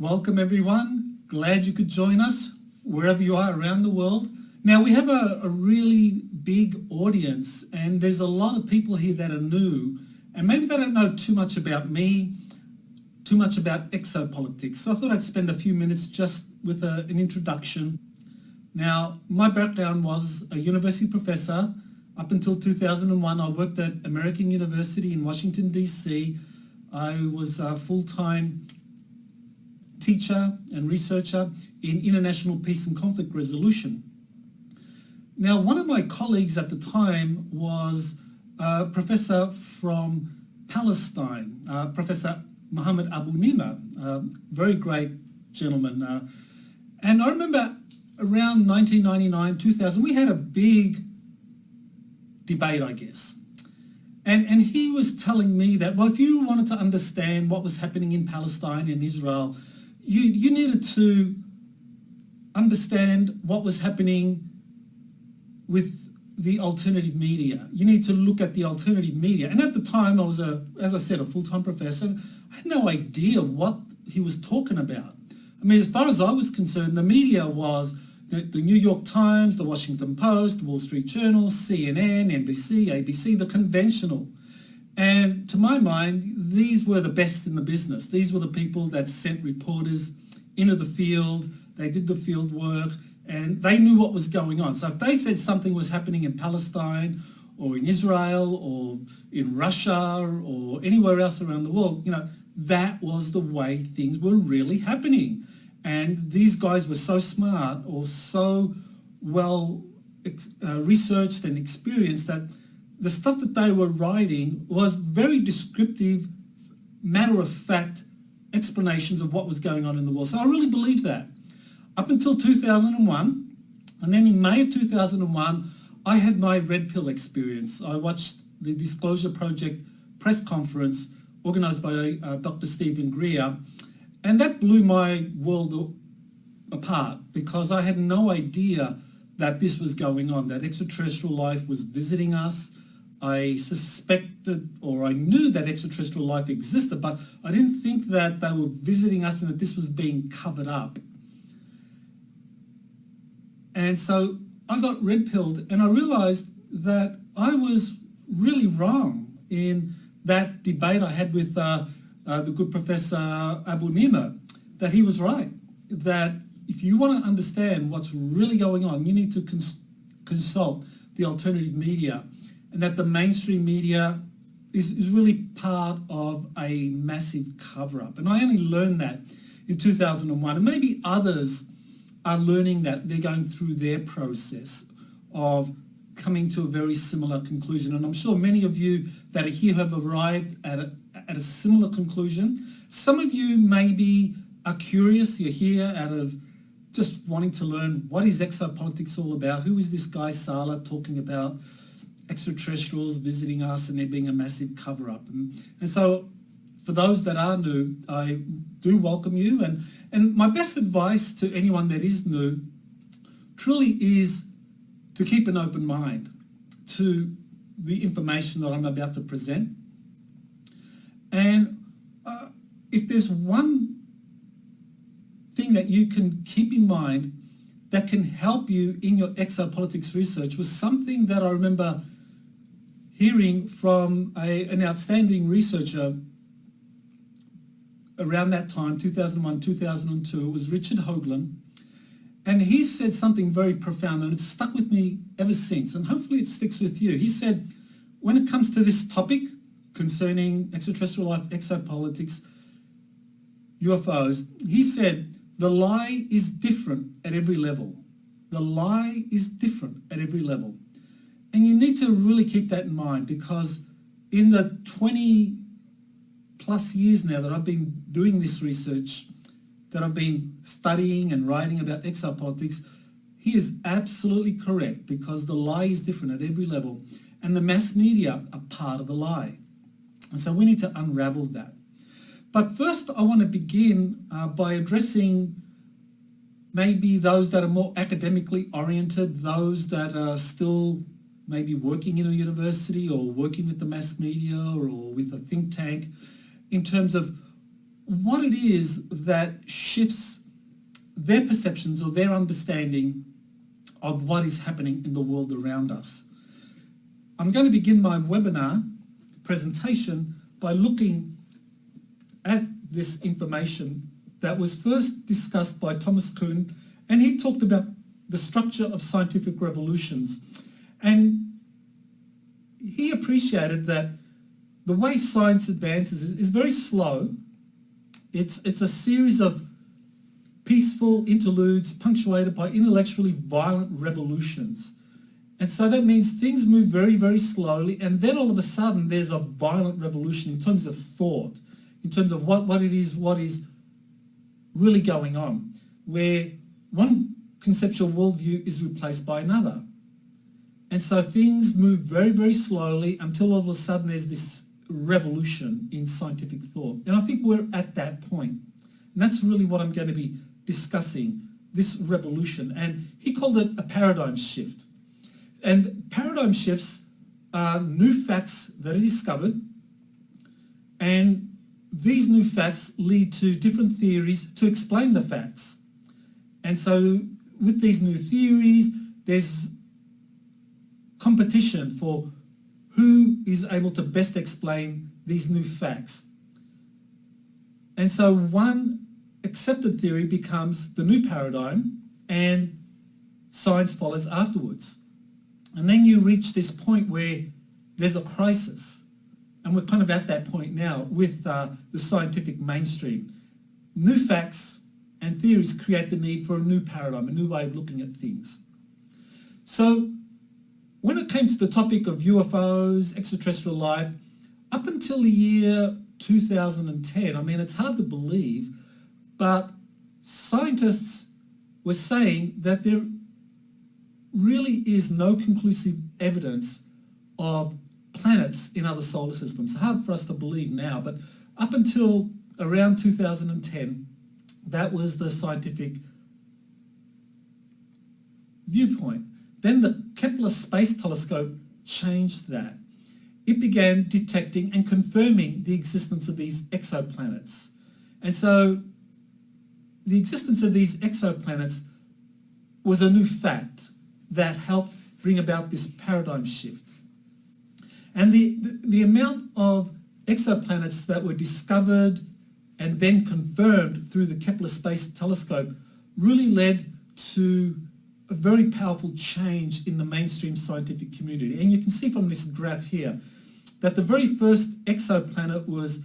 Welcome everyone. Glad you could join us wherever you are around the world. Now we have a really big audience and there's a lot of people here that are new and maybe they don't know too much about me, too much about exopolitics. So I thought I'd spend a few minutes just with an introduction. Now my background was a university professor. Up until 2001 I worked at American University in Washington DC. I was a full-time teacher and researcher in international peace and conflict resolution. Now, one of my colleagues at the time was a professor from Palestine, Professor Muhammad Abu Nima, a very great gentleman. And I remember around 1999, 2000, we had a big debate, I guess. And he was telling me that, well, if you wanted to understand what was happening in Palestine and Israel, you needed to understand what was happening with the alternative media. You need to look at the alternative media. And at the time, I was, as I said, a full-time professor. I had no idea what he was talking about. I mean, as far as I was concerned, the media was the New York Times, the Washington Post, the Wall Street Journal, CNN, NBC, ABC, the conventional. And to my mind, these were the best in the business. These were the people that sent reporters into the field. They did the field work and they knew what was going on. So if they said something was happening in Palestine or in Israel or in Russia or anywhere else around the world, that was the way things were really happening. And these guys were so smart or so well researched and experienced that the stuff that they were writing was very descriptive, matter-of-fact explanations of what was going on in the world. So I really believe that. Up until 2001, and then in May of 2001, I had my red pill experience. I watched the Disclosure Project press conference organised by Dr. Stephen Greer, and that blew my world apart because I had no idea that this was going on, that extraterrestrial life was visiting us. I suspected or I knew that extraterrestrial life existed, but I didn't think that they were visiting us and that this was being covered up. And so I got red-pilled and I realized that I was really wrong in that debate I had with the good Professor Abu Nima, that he was right, that if you want to understand what's really going on, you need to consult the alternative media, and that the mainstream media is really part of a massive cover-up. And I only learned that in 2001, and maybe others are learning that. They're going through their process of coming to a very similar conclusion. And I'm sure many of you that are here have arrived at a similar conclusion. Some of you maybe are curious. You're here out of just wanting to learn what is exopolitics all about. Who is this guy Sala talking about extraterrestrials visiting us and there being a massive cover-up? And so for those that are new, I do welcome you. And my best advice to anyone that is new truly is to keep an open mind to the information that I'm about to present. And if there's one thing that you can keep in mind that can help you in your exopolitics research was something that I remember hearing from an outstanding researcher around that time, 2001, 2002. It was Richard Hoagland. And he said something very profound and it's stuck with me ever since, and hopefully it sticks with you. He said, when it comes to this topic concerning extraterrestrial life, exopolitics, UFOs, he said, the lie is different at every level. The lie is different at every level. And you need to really keep that in mind, because in the 20 plus years now that I've been doing this research, that I've been studying and writing about exopolitics, he is absolutely correct, because the lie is different at every level and the mass media are part of the lie. And so we need to unravel that. But first I want to begin by addressing maybe those that are more academically oriented, those that are still maybe working in a university or working with the mass media or with a think tank, in terms of what it is that shifts their perceptions or their understanding of what is happening in the world around us. I'm going to begin my webinar presentation by looking at this information that was first discussed by Thomas Kuhn, and he talked about the structure of scientific revolutions. And he appreciated that the way science advances is very slow. It's a series of peaceful interludes punctuated by intellectually violent revolutions. And so that means things move very, very slowly, and then all of a sudden there's a violent revolution in terms of thought, in terms of what is really going on, where one conceptual worldview is replaced by another. And so things move very, very slowly until all of a sudden there's this revolution in scientific thought. And I think we're at that point. And that's really what I'm going to be discussing, this revolution. And he called it a paradigm shift. And paradigm shifts are new facts that are discovered, and these new facts lead to different theories to explain the facts. And so with these new theories, there's competition for who is able to best explain these new facts. And so one accepted theory becomes the new paradigm, and science follows afterwards. And then you reach this point where there's a crisis. And we're kind of at that point now with the scientific mainstream. New facts and theories create the need for a new paradigm, a new way of looking at things. So when it came to the topic of UFOs, extraterrestrial life, up until the year 2010, I mean, it's hard to believe, but scientists were saying that there really is no conclusive evidence of planets in other solar systems. It's hard for us to believe now, but up until around 2010, that was the scientific viewpoint. Then the Kepler Space Telescope changed that. It began detecting and confirming the existence of these exoplanets. And so the existence of these exoplanets was a new fact that helped bring about this paradigm shift. And the amount of exoplanets that were discovered and then confirmed through the Kepler Space Telescope really led to a very powerful change in the mainstream scientific community. And you can see from this graph here that the very first exoplanet was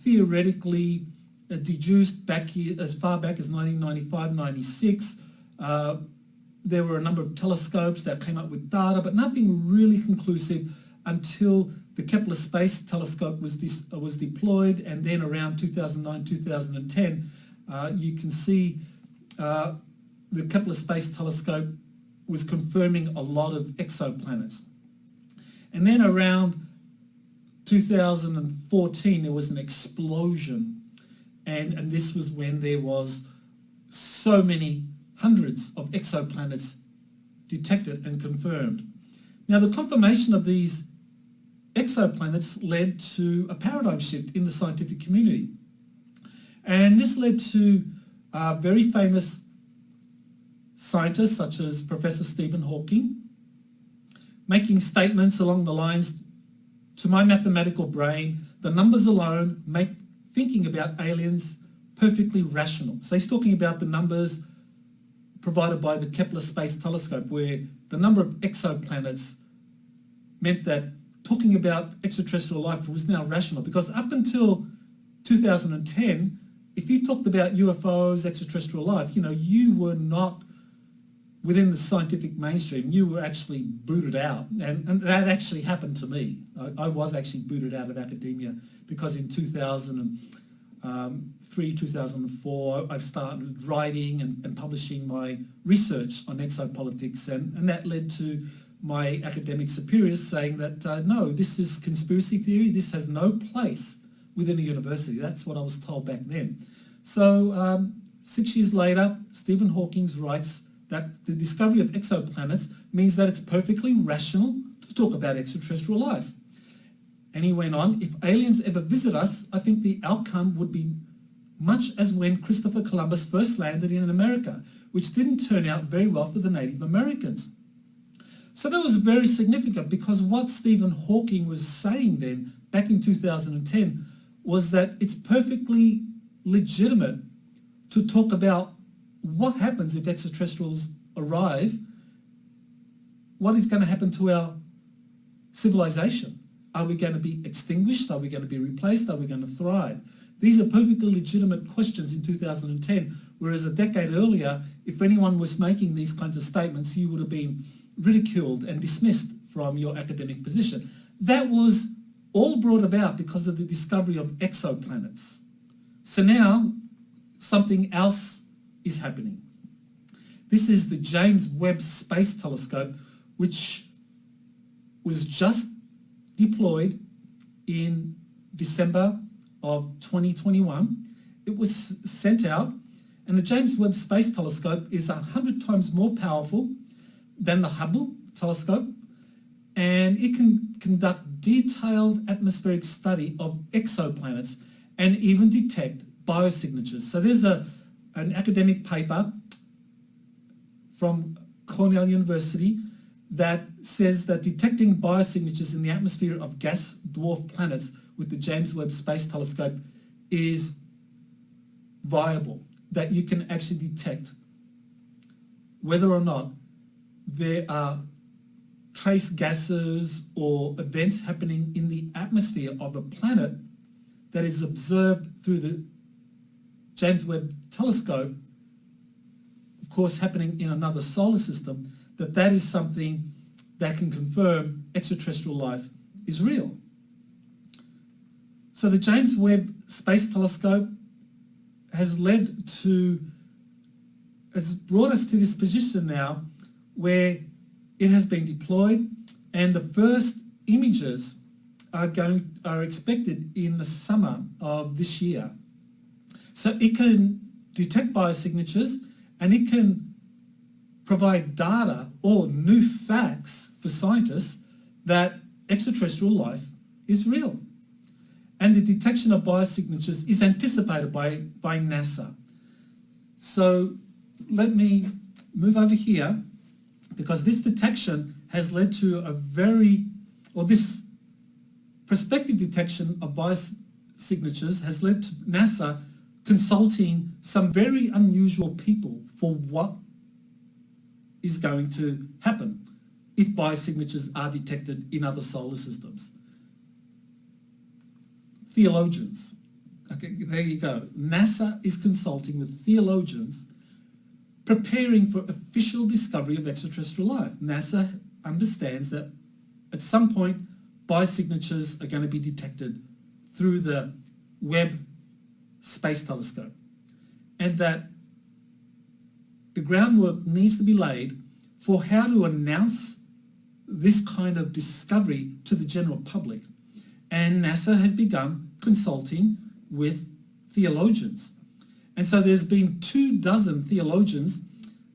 theoretically deduced back here, as far back as 1995-96. There were a number of telescopes that came up with data, but nothing really conclusive until the Kepler Space Telescope was deployed, and then around 2009-2010, you can see the Kepler Space Telescope was confirming a lot of exoplanets. And then around 2014, there was an explosion, and this was when there was so many hundreds of exoplanets detected and confirmed. Now, the confirmation of these exoplanets led to a paradigm shift in the scientific community. And this led to very famous scientists such as Professor Stephen Hawking making statements along the lines, to my mathematical brain, the numbers alone make thinking about aliens perfectly rational. So he's talking about the numbers provided by the Kepler Space Telescope, where the number of exoplanets meant that talking about extraterrestrial life was now rational, because up until 2010, if you talked about UFOs, extraterrestrial life, you were not within the scientific mainstream. You were actually booted out, and that actually happened to me. I was actually booted out of academia because in 2003, 2004, I started writing and publishing my research on exopolitics, and that led to my academic superiors saying that, no, this is conspiracy theory, this has no place within a university. That's what I was told back then. So 6 years later, Stephen Hawking writes that the discovery of exoplanets means that it's perfectly rational to talk about extraterrestrial life. And he went on, if aliens ever visit us, I think the outcome would be much as when Christopher Columbus first landed in America, which didn't turn out very well for the Native Americans. So that was very significant, because what Stephen Hawking was saying then, back in 2010, was that it's perfectly legitimate to talk about what happens if extraterrestrials arrive. What is going to happen to our civilization? Are we going to be extinguished? Are we going to be replaced? Are we going to thrive? These are perfectly legitimate questions in 2010, whereas a decade earlier, if anyone was making these kinds of statements, you would have been ridiculed and dismissed from your academic position. That was all brought about because of the discovery of exoplanets. So now something else is happening. This is the James Webb Space Telescope, which was just deployed in December of 2021. It was sent out, and the James Webb Space Telescope is 100 times more powerful than the Hubble telescope, and it can conduct detailed atmospheric study of exoplanets and even detect biosignatures. So there's an academic paper from Cornell University that says that detecting biosignatures in the atmosphere of gas dwarf planets with the James Webb Space Telescope is viable, that you can actually detect whether or not there are trace gases or events happening in the atmosphere of a planet that is observed through the James Webb Telescope, of course happening in another solar system, that is something that can confirm extraterrestrial life is real. So the James Webb Space Telescope has brought us to this position now where it has been deployed, and the first images are expected in the summer of this year. So it can detect biosignatures, and it can provide data or new facts for scientists that extraterrestrial life is real. And the detection of biosignatures is anticipated by NASA. So let me move over here, because this detection has led to this prospective detection of biosignatures has led to NASA consulting some very unusual people for what is going to happen if biosignatures are detected in other solar systems. Theologians. Okay, there you go. NASA is consulting with theologians preparing for official discovery of extraterrestrial life. NASA understands that at some point biosignatures are going to be detected through the Webb Space Telescope, and that the groundwork needs to be laid for how to announce this kind of discovery to the general public. And NASA has begun consulting with theologians. And so there's been 24 theologians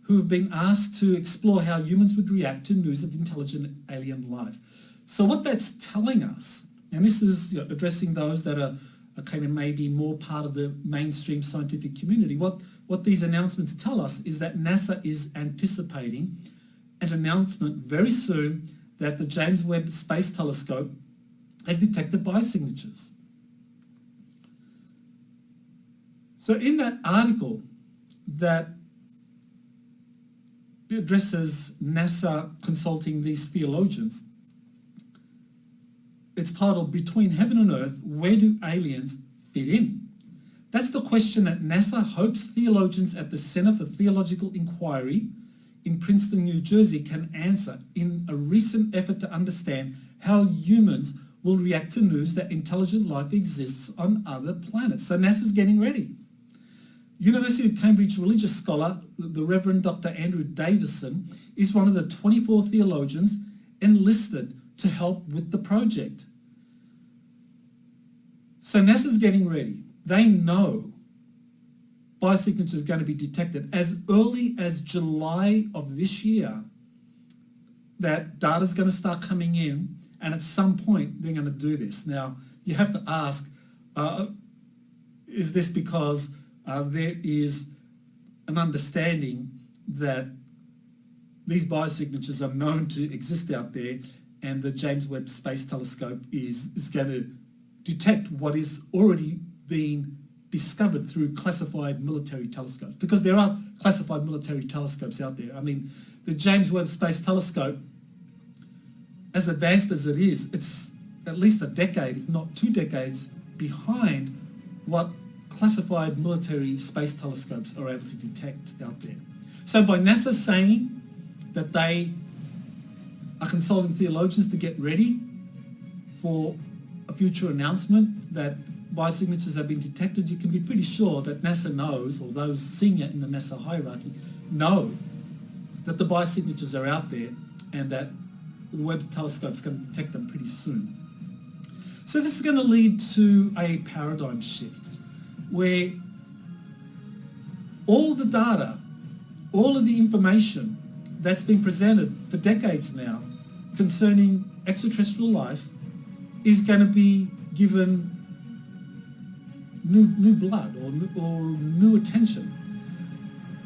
who have been asked to explore how humans would react to news of intelligent alien life. So what that's telling us, and this is addressing those that are kind of maybe more part of the mainstream scientific community, what these announcements tell us is that NASA is anticipating an announcement very soon that the James Webb Space Telescope has detected biosignatures. So in that article that addresses NASA consulting these theologians, it's titled "Between Heaven and Earth, Where Do Aliens Fit In?" That's the question that NASA hopes theologians at the Center for Theological Inquiry in Princeton, New Jersey can answer in a recent effort to understand how humans will react to news that intelligent life exists on other planets. So NASA's getting ready. University of Cambridge religious scholar, the Reverend Dr. Andrew Davison, is one of the 24 theologians enlisted to help with the project. So NASA's getting ready. They know biosignatures is going to be detected as early as July of this year. That data is going to start coming in, and at some point they're going to do this. Now, you have to ask, is this because there is an understanding that these biosignatures are known to exist out there, and the James Webb Space Telescope is going to detect what is already being discovered through classified military telescopes, because there are classified military telescopes out there. I mean, the James Webb Space Telescope, as advanced as it is, it's at least a decade, if not 2 decades, behind what classified military space telescopes are able to detect out there. So by NASA saying that they are consulting theologians to get ready for a future announcement that biosignatures have been detected, you can be pretty sure that NASA knows, or those senior in the NASA hierarchy know, that the biosignatures are out there and that the Webb telescope is going to detect them pretty soon. So this is going to lead to a paradigm shift where all the data, all of the information that's been presented for decades now concerning extraterrestrial life is going to be given new blood or new attention.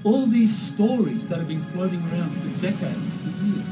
All these stories that have been floating around for decades, for years,